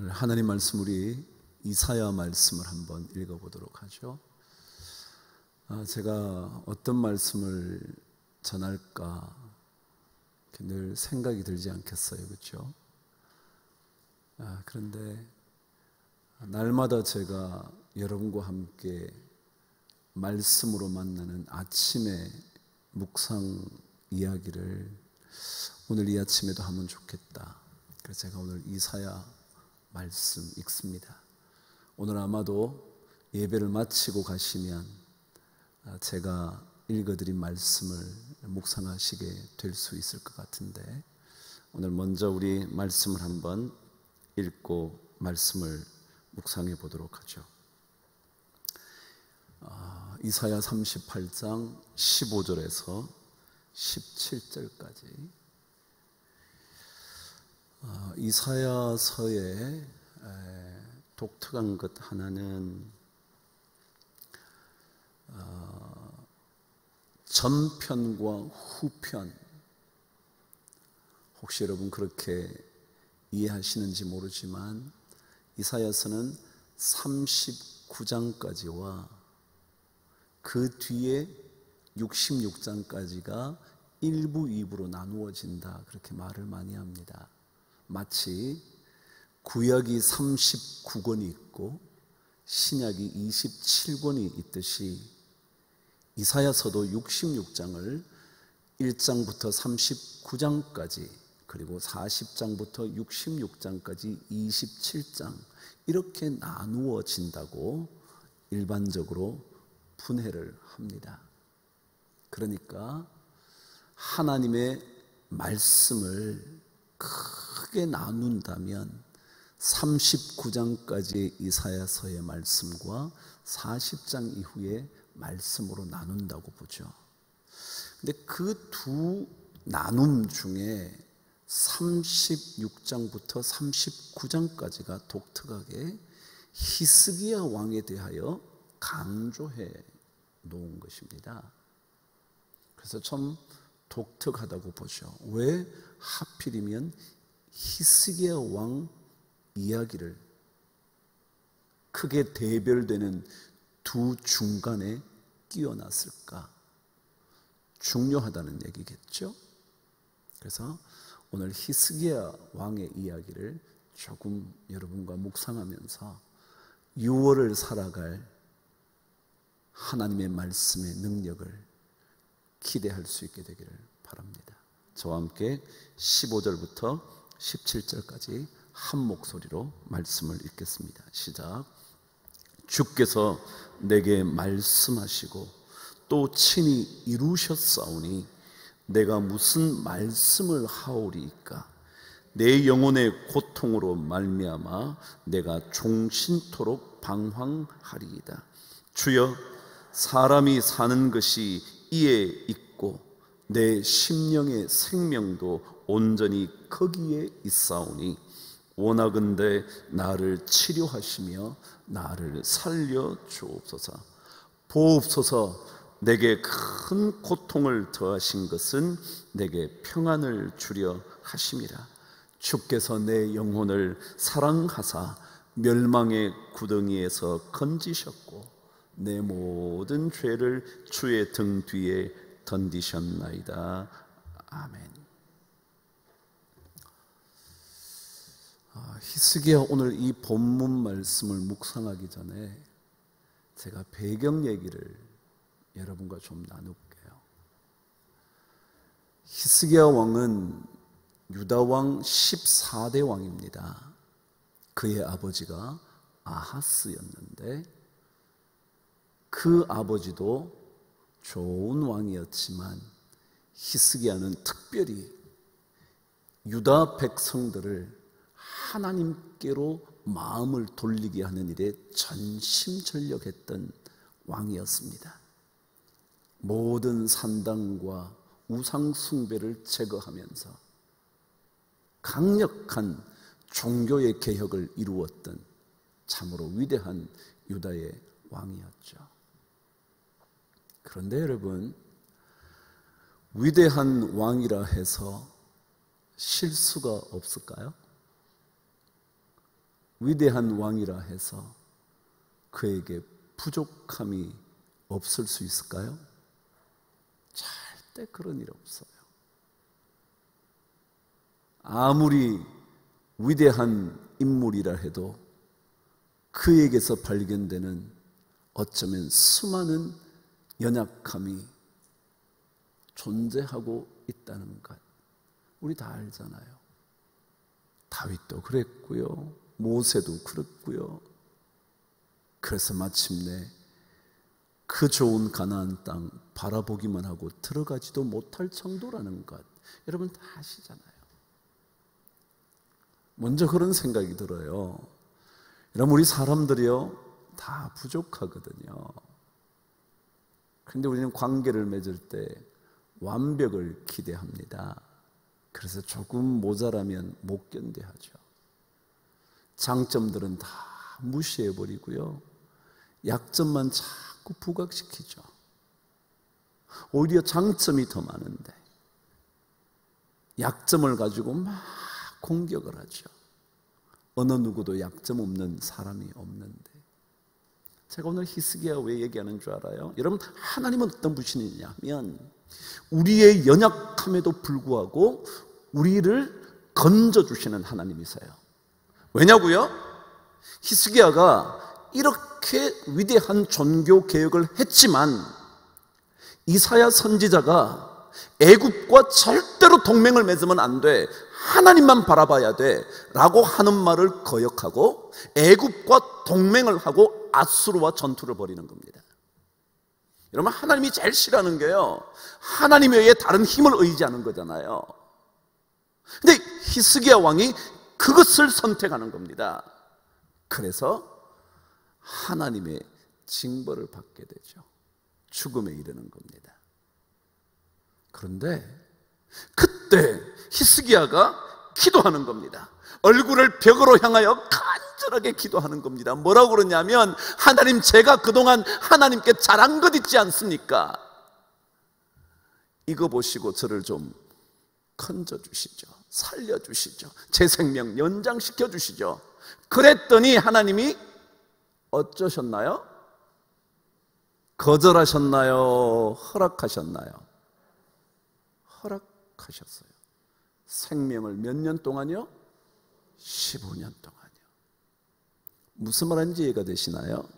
하나님 말씀, 우리 이사야 말씀을 한번 읽어보도록 하죠. 제가 어떤 말씀을 전할까 늘 생각이 들지 않겠어요, 그렇죠? 그런데 날마다 제가 여러분과 함께 말씀으로 만나는 아침의 묵상 이야기를 오늘 이 아침에도 하면 좋겠다. 그래서 제가 오늘 이사야 말씀 읽습니다. 오늘 아마도 예배를 마치고 가시면 제가 읽어드린 말씀을 묵상하시게 될 수 있을 것 같은데, 오늘 먼저 우리 말씀을 한번 읽고 말씀을 묵상해 보도록 하죠. 이사야 38장 15절에서 17절까지 이사야서의 독특한 것 하나는 전편과 후편, 혹시 여러분 그렇게 이해하시는지 모르지만 이사야서는 39장까지와 그 뒤에 66장까지가 1부, 2부로 나누어진다, 그렇게 말을 많이 합니다. 마치 구약이 39권이 있고 신약이 27권이 있듯이 이사야서도 66장을 1장부터 39장까지, 그리고 40장부터 66장까지 27장, 이렇게 나누어진다고 일반적으로 분해를 합니다. 그러니까 하나님의 말씀을 크게 나눈다면 39장까지의 이사야서의 말씀과 40장 이후의 말씀으로 나눈다고 보죠. 근데 그 두 나눔 중에 36장부터 39장까지가 독특하게 히스기야 왕에 대하여 강조해 놓은 것입니다. 그래서 좀 독특하다고 보죠. 왜 하필이면 히스기야 왕 이야기를 크게 대별되는 두 중간에 끼워놨을까? 중요하다는 얘기겠죠. 그래서 오늘 히스기야 왕의 이야기를 조금 여러분과 묵상하면서 6월을 살아갈 하나님의 말씀의 능력을 기대할 수 있게 되기를 바랍니다. 저와 함께 15절부터 17절까지 한 목소리로 말씀을 읽겠습니다. 시작. 주께서 내게 말씀하시고 또 친히 이루셨사오니 내가 무슨 말씀을 하오리이까? 내 영혼의 고통으로 말미암아 내가 종신토록 방황하리이다. 주여, 사람이 사는 것이 이에 있고 내 심령의 생명도 온전히 거기에 있사오니 원하건대 나를 치료하시며 나를 살려 주옵소서. 보옵소서. 내게 큰 고통을 더하신 것은 내게 평안을 주려 하심이라. 주께서 내 영혼을 사랑하사 멸망의 구덩이에서 건지셨고 내 모든 죄를 주의 등 뒤에 던지셨나이다. 아멘. 히스기야 오늘 이 본문 말씀을 묵상하기 전에 제가 배경 얘기를 여러분과 좀 나눌게요. 히스기야 왕은 유다 왕 14대 왕입니다. 그의 아버지가 아하스였는데 그 아버지도 좋은 왕이었지만 히스기야는 특별히 유다 백성들을 하나님께로 마음을 돌리게 하는 일에 전심전력했던 왕이었습니다. 모든 산당과 우상 숭배를 제거하면서 강력한 종교의 개혁을 이루었던 참으로 위대한 유다의 왕이었죠. 그런데 여러분, 위대한 왕이라 해서 실수가 없을까요? 위대한 왕이라 해서 그에게 부족함이 없을 수 있을까요? 절대 그런 일 없어요. 아무리 위대한 인물이라 해도 그에게서 발견되는 어쩌면 수많은 연약함이 존재하고 있다는 것, 우리 다 알잖아요. 다윗도 그랬고요, 모세도 그랬고요. 그래서 마침내 그 좋은 가나안 땅 바라보기만 하고 들어가지도 못할 정도라는 것, 여러분 다 아시잖아요. 먼저 그런 생각이 들어요. 여러분, 우리 사람들이요 다 부족하거든요. 그런데 우리는 관계를 맺을 때 완벽을 기대합니다. 그래서 조금 모자라면 못 견뎌하죠. 장점들은 다 무시해버리고요, 약점만 자꾸 부각시키죠. 오히려 장점이 더 많은데 약점을 가지고 막 공격을 하죠. 어느 누구도 약점 없는 사람이 없는데, 제가 오늘 히스기야 왜 얘기하는 줄 알아요? 여러분, 하나님은 어떤 분이냐 하면 우리의 연약함에도 불구하고 우리를 건져주시는 하나님이세요. 왜냐고요? 히스기야가 이렇게 위대한 종교 개혁을 했지만 이사야 선지자가 애굽과 절대로 동맹을 맺으면 안 돼, 하나님만 바라봐야 돼 라고 하는 말을 거역하고 애굽과 동맹을 하고 아수르와 전투를 벌이는 겁니다. 여러분, 하나님이 제일 싫어하는 게요, 하나님 외에 다른 힘을 의지하는 거잖아요. 근데 히스기야 왕이 그것을 선택하는 겁니다. 그래서 하나님의 징벌을 받게 되죠. 죽음에 이르는 겁니다. 그런데 그때 히스기야가 기도하는 겁니다. 얼굴을 벽으로 향하여 간절하게 기도하는 겁니다. 뭐라고 그러냐면, 하나님, 제가 그동안 하나님께 잘한 것 있지 않습니까? 이거 보시고 저를 좀 건져주시죠. 살려주시죠. 제 생명 연장시켜 주시죠. 그랬더니 하나님이 어쩌셨나요? 거절하셨나요? 허락하셨나요? 허락하셨어요. 생명을 몇 년 동안요? 15년 동안요. 무슨 말인지 이해가 되시나요?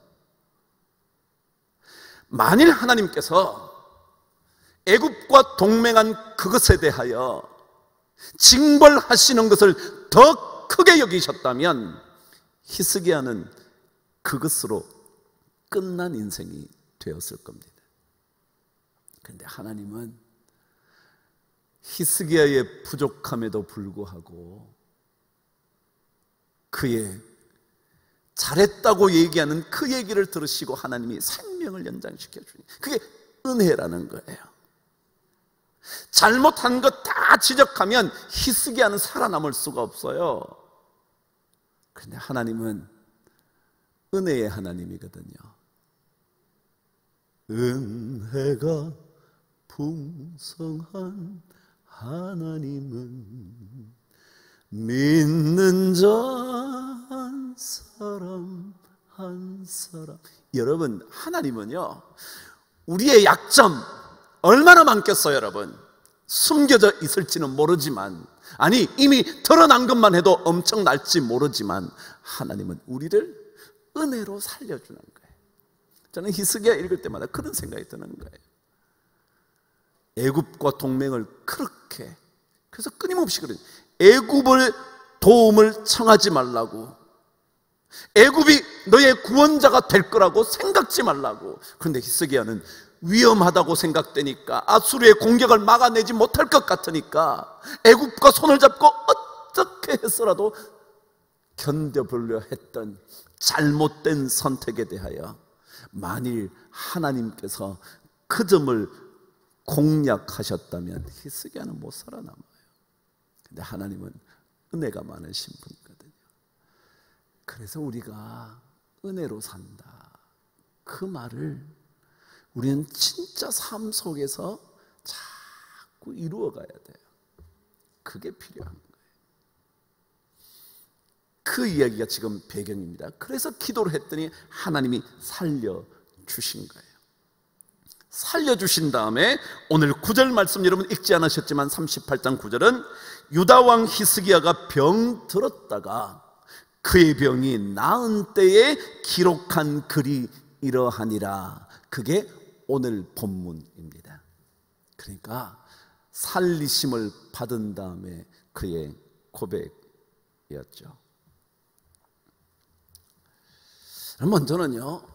만일 하나님께서 애굽과 동맹한 그것에 대하여 징벌하시는 것을 더 크게 여기셨다면 히스기야는 그것으로 끝난 인생이 되었을 겁니다. 그런데 하나님은 히스기야의 부족함에도 불구하고 그의 잘했다고 얘기하는 그 얘기를 들으시고 하나님이 생명을 연장시켜 주니, 그게 은혜라는 거예요. 잘못한 것 다 지적하면 히스기야는 살아남을 수가 없어요. 그런데 하나님은 은혜의 하나님이거든요. 은혜가 풍성한 하나님은 믿는 자 한 사람 한 사람. 여러분, 하나님은요 우리의 약점 얼마나 많겠어요. 여러분, 숨겨져 있을지는 모르지만, 아니 이미 드러난 것만 해도 엄청날지 모르지만 하나님은 우리를 은혜로 살려주는 거예요. 저는 히스기야 읽을 때마다 그런 생각이 드는 거예요. 애굽과 동맹을 그렇게, 그래서 끊임없이 그래요. 애굽을 도움을 청하지 말라고, 애굽이 너의 구원자가 될 거라고 생각지 말라고. 그런데 히스기야는 위험하다고 생각되니까, 아수르의 공격을 막아내지 못할 것 같으니까 애굽과 손을 잡고 어떻게 해서라도 견뎌보려 했던 잘못된 선택에 대하여 만일 하나님께서 그 점을 공략하셨다면 히스기야는 못 살아남아요. 근데 하나님은 은혜가 많으신 분이거든요. 그래서 우리가 은혜로 산다, 그 말을 우리는 진짜 삶 속에서 자꾸 이루어가야 돼요. 그게 필요한 거예요. 그 이야기가 지금 배경입니다. 그래서 기도를 했더니 하나님이 살려주신 거예요. 살려주신 다음에 오늘 9절 말씀 여러분 읽지 않으셨지만 38장 9절은 유다왕 히스기야가 병들었다가 그의 병이 나은 때에 기록한 글이 이러하니라. 그게 오늘 본문입니다. 그러니까 살리심을 받은 다음에 그의 고백이었죠. 먼저는요,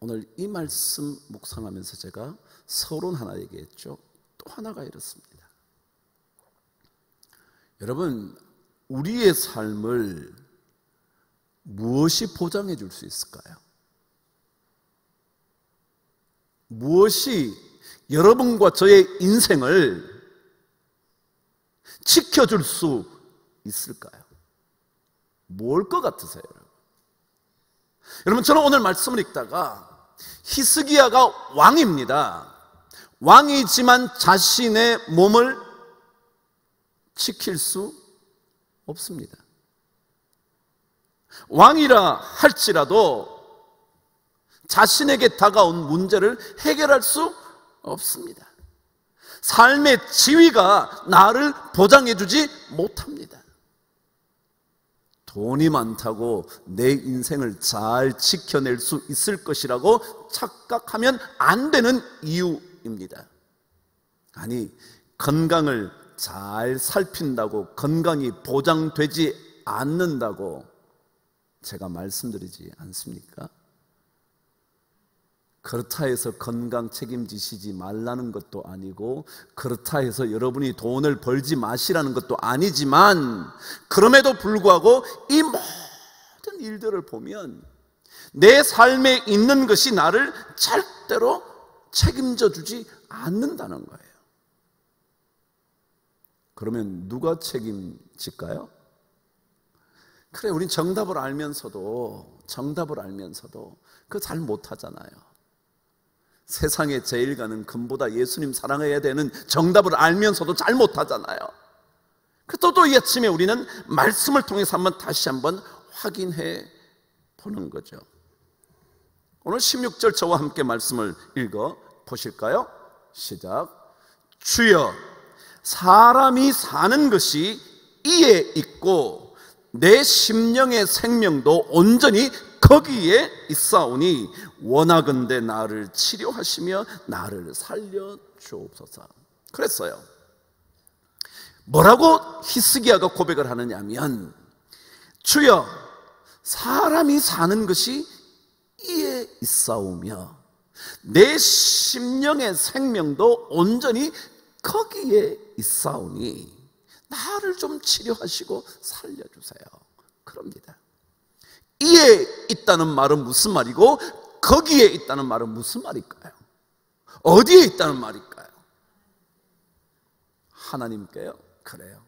오늘 이 말씀 묵상하면서 제가 서론 하나 얘기했죠. 또 하나가 이렇습니다. 여러분, 우리의 삶을 무엇이 보장해 줄 수 있을까요? 무엇이 여러분과 저의 인생을 지켜줄 수 있을까요? 뭘 것 같으세요, 여러분? 여러분, 저는 오늘 말씀을 읽다가 히스기야가 왕입니다. 왕이지만 자신의 몸을 지킬 수 없습니다. 왕이라 할지라도 자신에게 다가온 문제를 해결할 수 없습니다. 삶의 지위가 나를 보장해주지 못합니다. 돈이 많다고 내 인생을 잘 지켜낼 수 있을 것이라고 착각하면 안 되는 이유입니다. 아니, 건강을 잘 살핀다고 건강이 보장되지 않는다고 제가 말씀드리지 않습니까? 그렇다 해서 건강 책임지시지 말라는 것도 아니고, 그렇다 해서 여러분이 돈을 벌지 마시라는 것도 아니지만, 그럼에도 불구하고 이 모든 일들을 보면 내 삶에 있는 것이 나를 절대로 책임져 주지 않는다는 거예요. 그러면 누가 책임질까요? 그래, 우린 정답을 알면서도 그거 잘 못하잖아요. 세상에 제일 가는 금보다 예수님 사랑해야 되는 정답을 알면서도 잘 못하잖아요. 또 이 아침에 우리는 말씀을 통해서 다시 한번 확인해 보는 거죠. 오늘 16절 저와 함께 말씀을 읽어 보실까요? 시작. 주여, 사람이 사는 것이 이에 있고 내 심령의 생명도 온전히 거기에 있사오니 원하건대 나를 치료하시며 나를 살려 주옵소서. 그랬어요. 뭐라고 히스기야가 고백을 하느냐 하면, 주여, 사람이 사는 것이 이에 있사오며 내 심령의 생명도 온전히 거기에 있사오니 나를 좀 치료하시고 살려주세요. 그럽니다. 이에 있다는 말은 무슨 말이고 거기에 있다는 말은 무슨 말일까요? 어디에 있다는 말일까요? 하나님께요? 그래요.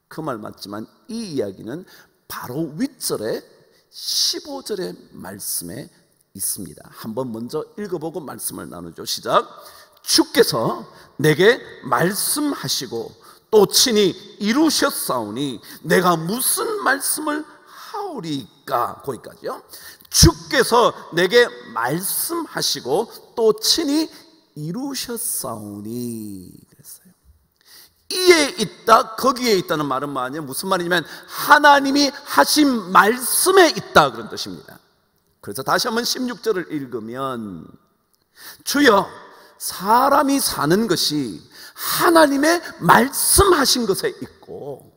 그 말 맞지만 이 이야기는 바로 윗절에 15절의 말씀에 있습니다. 한번 먼저 읽어보고 말씀을 나누죠. 시작. 주께서 내게 말씀하시고 또 친히 이루셨사오니 내가 무슨 말씀을 하오리까? 거기까지요. 주께서 내게 말씀하시고 또 친히 이루셨사오니 그랬어요. 이에 있다, 거기에 있다는 말은 뭐냐? 무슨 말이냐면 하나님이 하신 말씀에 있다, 그런 뜻입니다. 그래서 다시 한번 16절을 읽으면, 주여, 사람이 사는 것이 하나님의 말씀하신 것에 있고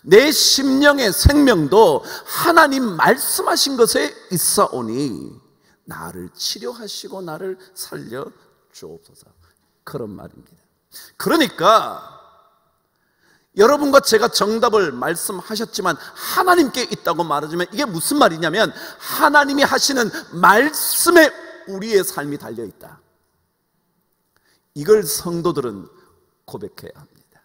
내 심령의 생명도 하나님 말씀하신 것에 있사오니 나를 치료하시고 나를 살려 주옵소서. 그런 말입니다. 그러니까 여러분과 제가 정답을 말씀하셨지만 하나님께 있다고 말하자면 이게 무슨 말이냐면 하나님이 하시는 말씀에 우리의 삶이 달려있다. 이걸 성도들은 고백해야 합니다.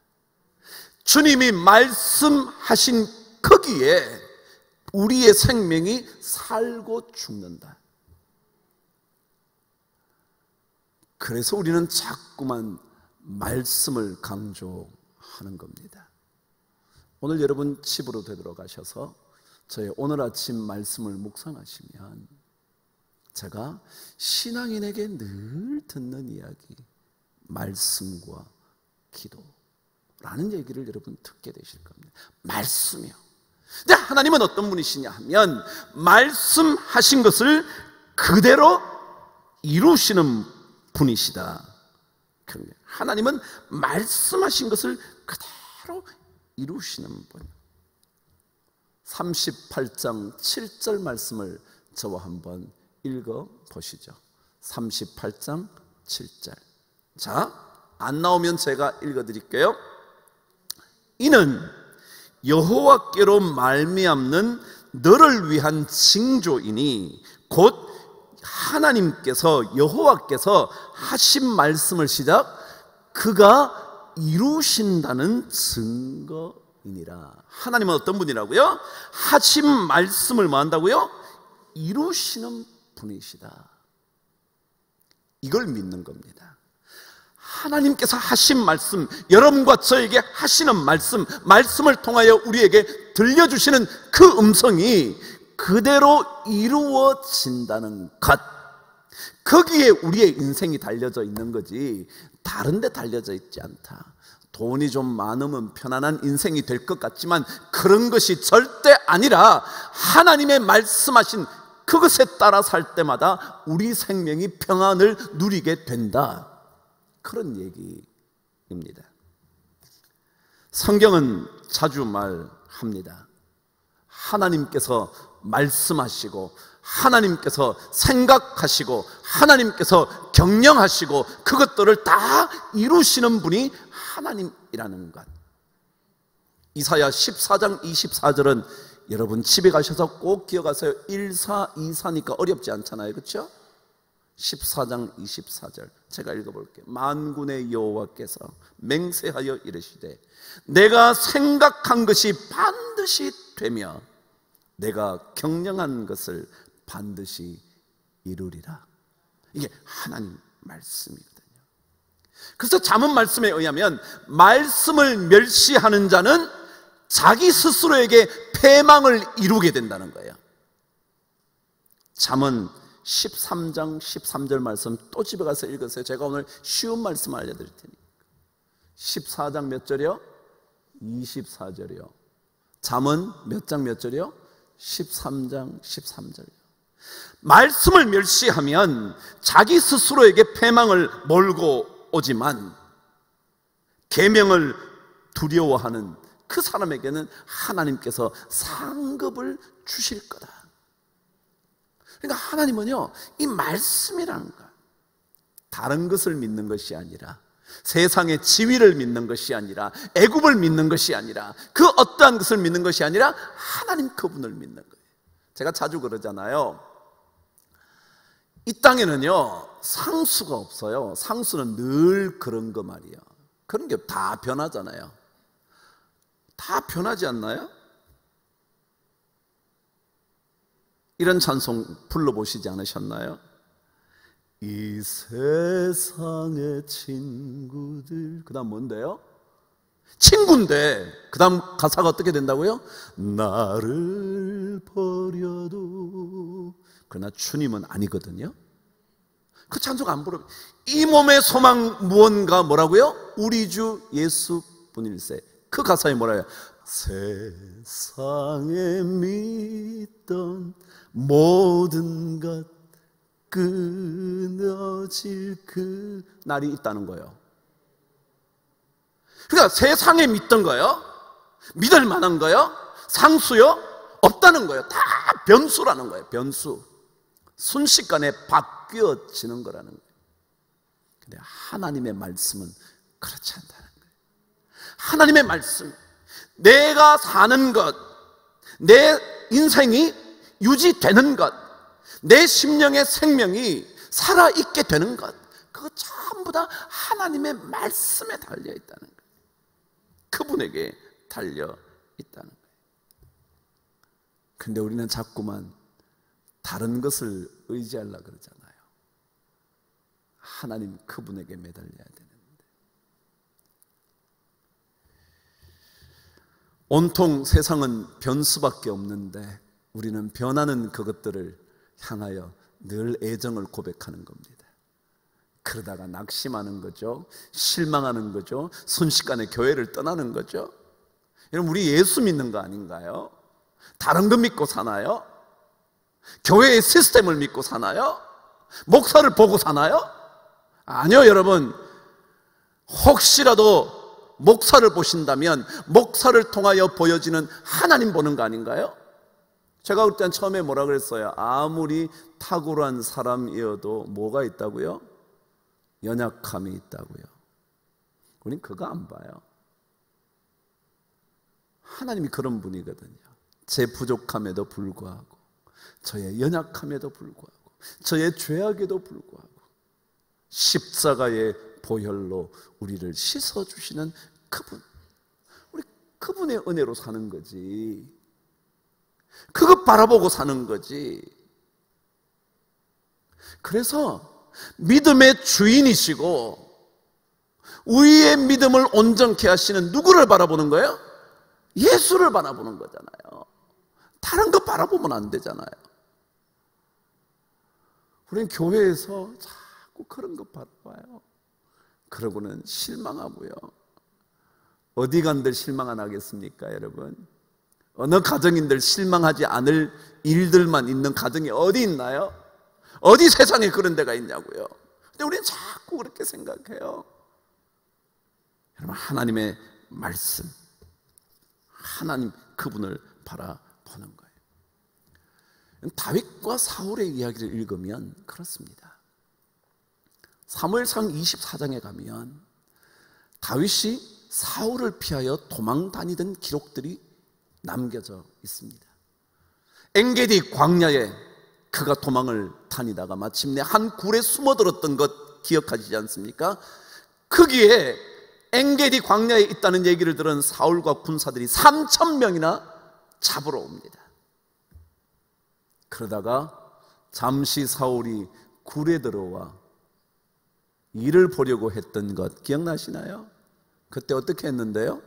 주님이 말씀하신 거기에 우리의 생명이 살고 죽는다. 그래서 우리는 자꾸만 말씀을 강조하는 겁니다. 오늘 여러분 집으로 되돌아가셔서 저희 오늘 아침 말씀을 묵상하시면 제가 신앙인에게 늘 듣는 이야기, 말씀과 기도라는 얘기를 여러분 듣게 되실 겁니다. 말씀이요. 근데 하나님은 어떤 분이시냐 하면 말씀하신 것을 그대로 이루시는 분이시다. 하나님은 말씀하신 것을 그대로 이루시는 분. 38장 7절 말씀을 저와 한번 읽어 보시죠. 38장 7절. 자, 안 나오면 제가 읽어 드릴게요. 이는 여호와께로 말미암는 너를 위한 징조이니 곧 하나님께서 여호와께서 하신 말씀을 시작 그가 이루신다는 증거이니라. 하나님은 어떤 분이라고요? 하신 말씀을 뭐 한다고요? 이루시는 분이시다. 이걸 믿는 겁니다. 하나님께서 하신 말씀, 여러분과 저에게 하시는 말씀, 말씀을 통하여 우리에게 들려주시는 그 음성이 그대로 이루어진다는 것, 거기에 우리의 인생이 달려져 있는 거지 다른 데 달려져 있지 않다. 돈이 좀 많으면 편안한 인생이 될 것 같지만 그런 것이 절대 아니라 하나님의 말씀하신 그것에 따라 살 때마다 우리 생명이 평안을 누리게 된다. 그런 얘기입니다. 성경은 자주 말합니다. 하나님께서 말씀하시고 하나님께서 생각하시고 하나님께서 경영하시고 그것들을 다 이루시는 분이 하나님이라는 것. 이사야 14장 24절은 여러분 집에 가셔서 꼭 기억하세요. 1424니까 어렵지 않잖아요, 그렇죠? 14장 24절 제가 읽어볼게요. 만군의 여호와께서 맹세하여 이르시되 내가 생각한 것이 반드시 되며 내가 경영한 것을 반드시 이루리라. 이게 하나님 말씀이거든요. 그래서 잠언 말씀에 의하면 말씀을 멸시하는 자는 자기 스스로에게 패망을 이루게 된다는 거예요. 잠언 13장 13절 말씀 또 집에 가서 읽으세요. 제가 오늘 쉬운 말씀 알려드릴 테니까. 14장 몇 절이요? 24절이요. 잠언 몇 장 몇 절이요? 13장 13절이요. 말씀을 멸시하면 자기 스스로에게 패망을 몰고 오지만 계명을 두려워하는 그 사람에게는 하나님께서 상급을 주실 거다. 그러니까 하나님은요, 이 말씀이라는 것, 다른 것을 믿는 것이 아니라, 세상의 지위를 믿는 것이 아니라, 애굽을 믿는 것이 아니라, 그 어떠한 것을 믿는 것이 아니라 하나님 그분을 믿는 거예요. 제가 자주 그러잖아요. 이 땅에는요 상수가 없어요. 상수는 늘 그런 거 말이에요. 그런 게 다 변하잖아요. 다 변하지 않나요? 이런 찬송 불러보시지 않으셨나요? 이 세상의 친구들, 그 다음 뭔데요? 친구인데 그 다음 가사가 어떻게 된다고요? 나를 버려도 그러나 주님은 아니거든요. 그 찬송 안 부르면 이 몸의 소망 무언가 뭐라고요? 우리 주 예수뿐일세. 그 가사에 뭐라요? 세상에 믿던 모든 것 끊어질 그 날이 있다는 거예요. 그러니까 세상에 믿던 거요, 믿을 만한 거요, 상수요 없다는 거예요. 다 변수라는 거예요. 변수. 순식간에 바뀌어지는 거라는 거예요. 근데 하나님의 말씀은 그렇지 않다는 거예요. 하나님의 말씀, 내가 사는 것, 내 인생이 유지되는 것, 내 심령의 생명이 살아있게 되는 것, 그거 전부 다 하나님의 말씀에 달려있다는 거예요. 그분에게 달려있다는 거예요. 근데 우리는 자꾸만 다른 것을 의지하려고 그러잖아요. 하나님 그분에게 매달려야 되는데. 온통 세상은 변수밖에 없는데 우리는 변하는 그것들을 향하여 늘 애정을 고백하는 겁니다. 그러다가 낙심하는 거죠. 실망하는 거죠. 순식간에 교회를 떠나는 거죠. 여러분, 우리 예수 믿는 거 아닌가요? 다른 거 믿고 사나요? 교회의 시스템을 믿고 사나요? 목사를 보고 사나요? 아니요, 여러분. 혹시라도 목사를 보신다면 목사를 통하여 보여지는 하나님 보는 거 아닌가요? 제가 그때 처음에 뭐라 그랬어요? 아무리 탁월한 사람이어도 뭐가 있다고요? 연약함이 있다고요. 우린 그거 안 봐요. 하나님이 그런 분이거든요. 제 부족함에도 불구하고, 저의 연약함에도 불구하고, 저의 죄악에도 불구하고 십자가의 보혈로 우리를 씻어주시는 그분, 우리 그분의 은혜로 사는 거지. 그것 바라보고 사는 거지. 그래서 믿음의 주인이시고 우리의 믿음을 온전케 하시는 누구를 바라보는 거예요? 예수를 바라보는 거잖아요. 다른 거 바라보면 안 되잖아요. 우리는 교회에서 자꾸 그런 거 바라봐요. 그러고는 실망하고요. 어디 간들 실망 안 하겠습니까, 여러분? 어느 가정인들 실망하지 않을 일들만 있는 가정이 어디 있나요? 어디 세상에 그런 데가 있냐고요. 근데 우리는 자꾸 그렇게 생각해요. 여러분, 하나님의 말씀, 하나님 그분을 바라보는 거예요. 다윗과 사울의 이야기를 읽으면 그렇습니다. 사무엘상 24장에 가면 다윗이 사울을 피하여 도망 다니던 기록들이 남겨져 있습니다. 엔게디 광야에 그가 도망을 다니다가 마침내 한 굴에 숨어들었던 것 기억하시지 않습니까? 거기에 엔게디 광야에 있다는 얘기를 들은 사울과 군사들이 3,000명이나 잡으러 옵니다. 그러다가 잠시 사울이 굴에 들어와 일을 보려고 했던 것 기억나시나요? 그때 어떻게 했는데요?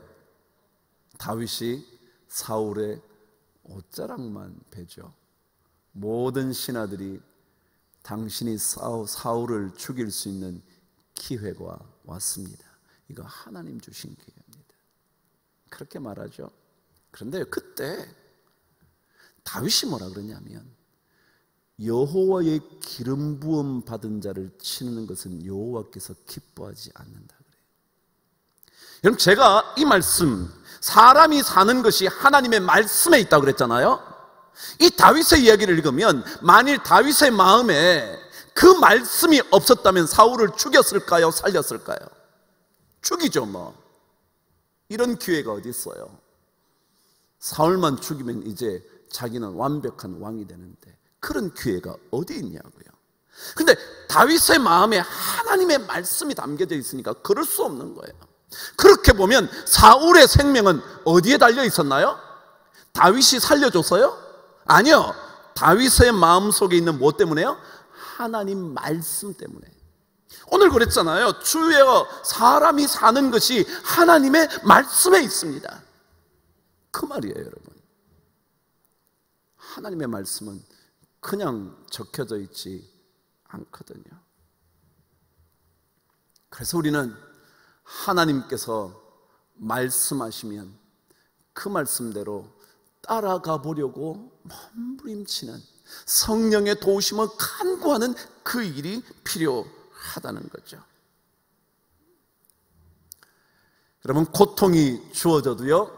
다윗이 사울의 옷자락만 베죠. 모든 신하들이 당신이 사울을 죽일 수 있는 기회가 왔습니다. 이거 하나님 주신 기회입니다. 그렇게 말하죠. 그런데 그때 다윗이 뭐라 그러냐면 여호와의 기름 부음 받은 자를 치는 것은 여호와께서 기뻐하지 않는다 그래요. 여러분, 제가 이 말씀, 사람이 사는 것이 하나님의 말씀에 있다고 그랬잖아요. 이 다윗의 이야기를 읽으면 만일 다윗의 마음에 그 말씀이 없었다면 사울을 죽였을까요? 살렸을까요? 죽이죠. 뭐 이런 기회가 어디 있어요? 사울만 죽이면 이제 자기는 완벽한 왕이 되는데 그런 기회가 어디 있냐고요. 근데 다윗의 마음에 하나님의 말씀이 담겨져 있으니까 그럴 수 없는 거예요. 그렇게 보면 사울의 생명은 어디에 달려 있었나요? 다윗이 살려줬어요? 아니요. 다윗의 마음속에 있는 뭐 때문에요? 하나님 말씀 때문에. 오늘 그랬잖아요. 주여, 사람이 사는 것이 하나님의 말씀에 있습니다. 그 말이에요, 여러분. 하나님의 말씀은 그냥 적혀져 있지 않거든요. 그래서 우리는 하나님께서 말씀하시면 그 말씀대로 따라가 보려고 몸부림치는, 성령의 도우심을 간구하는 그 일이 필요하다는 거죠. 여러분, 고통이 주어져도요,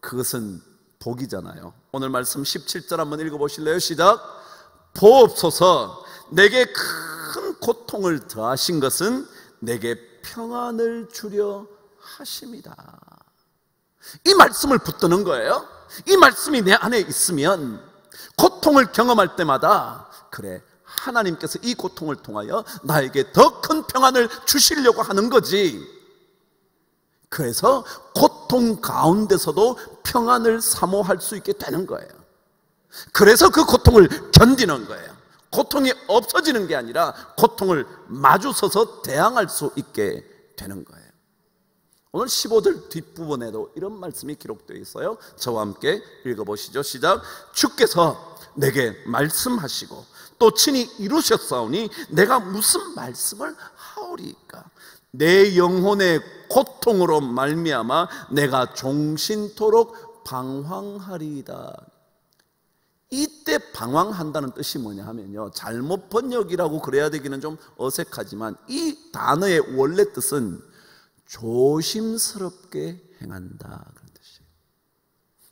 그것은 복이잖아요. 오늘 말씀 17절 한번 읽어보실래요? 시작. 보옵소서, 내게 큰 고통을 더하신 것은 내게 평안을 주려 하심이다. 이 말씀을 붙드는 거예요. 이 말씀이 내 안에 있으면 고통을 경험할 때마다, 그래, 하나님께서 이 고통을 통하여 나에게 더 큰 평안을 주시려고 하는 거지. 그래서 고통 가운데서도 평안을 사모할 수 있게 되는 거예요. 그래서 그 고통을 견디는 거예요. 고통이 없어지는 게 아니라 고통을 마주서서 대항할 수 있게 되는 거예요. 오늘 15절 뒷부분에도 이런 말씀이 기록되어 있어요. 저와 함께 읽어보시죠. 시작. 주께서 내게 말씀하시고 또 친히 이루셨사오니 내가 무슨 말씀을 하오리이까. 내 영혼의 고통으로 말미암아 내가 종신토록 방황하리이다. 이때 방황한다는 뜻이 뭐냐 하면요, 잘못 번역이라고 그래야 되기는 좀 어색하지만 이 단어의 원래 뜻은 조심스럽게 행한다, 그런 뜻이에요.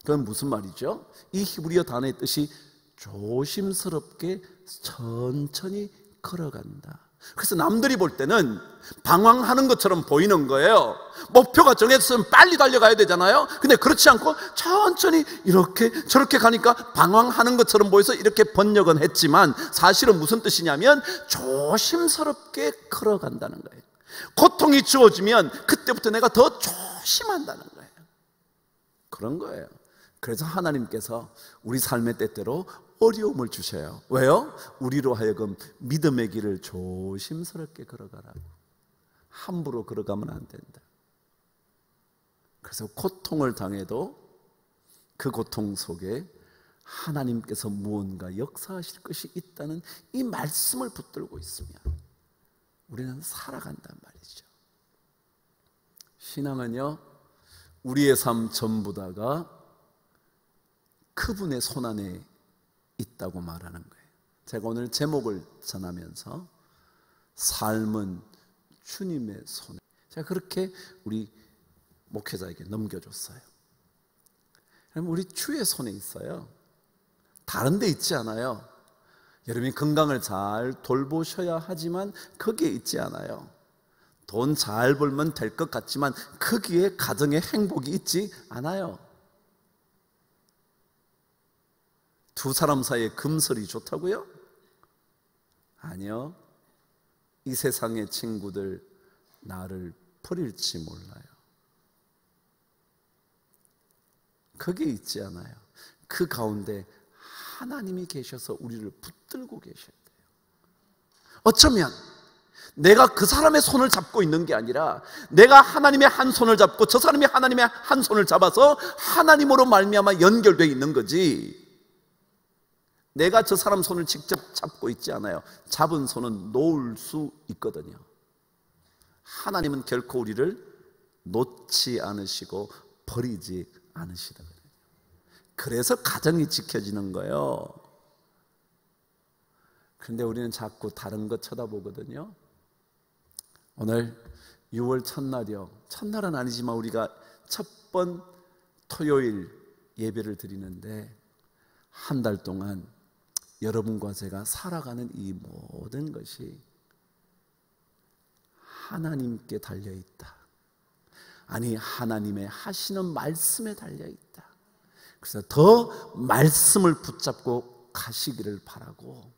그건 무슨 말이죠? 이 히브리어 단어의 뜻이 조심스럽게 천천히 걸어간다. 그래서 남들이 볼 때는 방황하는 것처럼 보이는 거예요. 목표가 정해졌으면 빨리 달려가야 되잖아요. 근데 그렇지 않고 천천히 이렇게 저렇게 가니까 방황하는 것처럼 보여서 이렇게 번역은 했지만 사실은 무슨 뜻이냐면 조심스럽게 걸어간다는 거예요. 고통이 주어지면 그때부터 내가 더 조심한다는 거예요. 그런 거예요. 그래서 하나님께서 우리 삶의 때때로 어려움을 주셔요. 왜요? 우리로 하여금 믿음의 길을 조심스럽게 걸어가라고. 함부로 걸어가면 안 된다. 그래서 고통을 당해도 그 고통 속에 하나님께서 무언가 역사하실 것이 있다는 이 말씀을 붙들고 있으면 우리는 살아간단 말이죠. 신앙은요, 우리의 삶 전부 다가 그분의 손안에 있다고 말하는 거예요. 제가 오늘 제목을 전하면서 삶은 주님의 손에, 제가 그렇게 우리 목회자에게 넘겨줬어요. 그럼 우리 주의 손에 있어요. 다른 데 있지 않아요. 여러분이 건강을 잘 돌보셔야 하지만 거기에 있지 않아요. 돈 잘 벌면 될 것 같지만 거기에 가정의 행복이 있지 않아요. 두 사람 사이에 금설이 좋다고요? 아니요. 이 세상의 친구들 나를 버릴지 몰라요. 거기에 있지 않아요. 그 가운데 하나님이 계셔서 우리를 붙들고 계셔야 돼요. 어쩌면 내가 그 사람의 손을 잡고 있는 게 아니라 내가 하나님의 한 손을 잡고 저 사람이 하나님의 한 손을 잡아서 하나님으로 말미암아 연결되어 있는 거지, 내가 저 사람 손을 직접 잡고 있지 않아요. 잡은 손은 놓을 수 있거든요. 하나님은 결코 우리를 놓지 않으시고 버리지 않으시거든요. 그래서 가정이 지켜지는 거예요. 그런데 우리는 자꾸 다른 것 쳐다보거든요. 오늘 6월 첫날이요. 첫날은 아니지만 우리가 첫 번 토요일 예배를 드리는데 한 달 동안 여러분과 제가 살아가는 이 모든 것이 하나님께 달려있다. 아니, 하나님의 하시는 말씀에 달려있다. 그래서 더 말씀을 붙잡고 가시기를 바라고,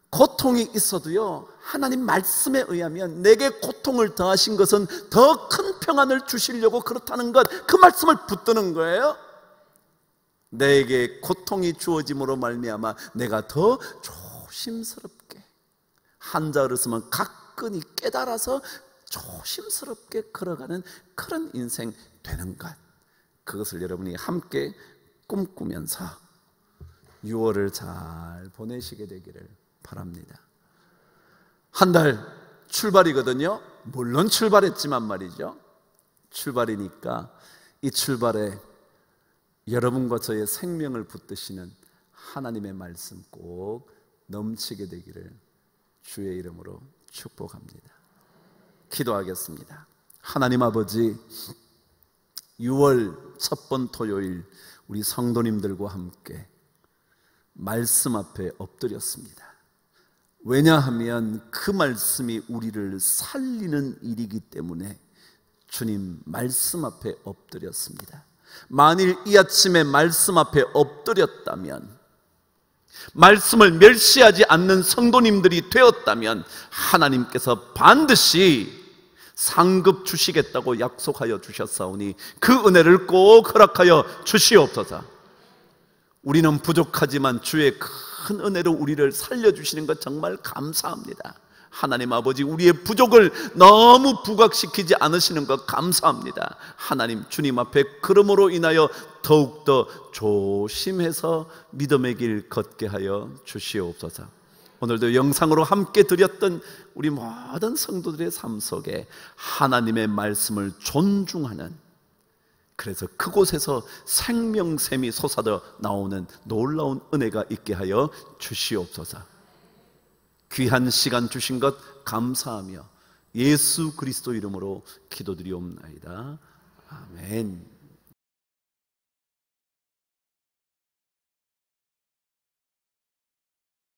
고통이 있어도요, 하나님 말씀에 의하면 내게 고통을 더하신 것은 더 큰 평안을 주시려고 그렇다는 것, 그 말씀을 붙드는 거예요. 내게 고통이 주어짐으로 말미암아 내가 더 조심스럽게, 한자어를 쓰면 가끔히 깨달아서 조심스럽게 걸어가는 그런 인생 되는 것, 그것을 여러분이 함께 꿈꾸면서 6월을 잘 보내시게 되기를 바랍니다. 한 달 출발이거든요. 물론 출발했지만 말이죠, 출발이니까 이 출발에 여러분과 저의 생명을 붙드시는 하나님의 말씀 꼭 넘치게 되기를 주의 이름으로 축복합니다. 기도하겠습니다. 하나님 아버지, 6월 첫 번 토요일 우리 성도님들과 함께 말씀 앞에 엎드렸습니다. 왜냐하면 그 말씀이 우리를 살리는 일이기 때문에 주님 말씀 앞에 엎드렸습니다. 만일 이 아침에 말씀 앞에 엎드렸다면, 말씀을 멸시하지 않는 성도님들이 되었다면 하나님께서 반드시 상급 주시겠다고 약속하여 주셨사오니 그 은혜를 꼭 허락하여 주시옵소서. 우리는 부족하지만 주의 큰 은혜로 우리를 살려주시는 것 정말 감사합니다. 하나님 아버지, 우리의 부족을 너무 부각시키지 않으시는 것 감사합니다. 하나님, 주님 앞에 그러므로 인하여 더욱더 조심해서 믿음의 길 걷게 하여 주시옵소서. 오늘도 영상으로 함께 드렸던 우리 모든 성도들의 삶 속에 하나님의 말씀을 존중하는, 그래서 그곳에서 생명샘이 솟아져 나오는 놀라운 은혜가 있게 하여 주시옵소서. 귀한 시간 주신 것 감사하며 예수 그리스도 이름으로 기도드리옵나이다. 아멘.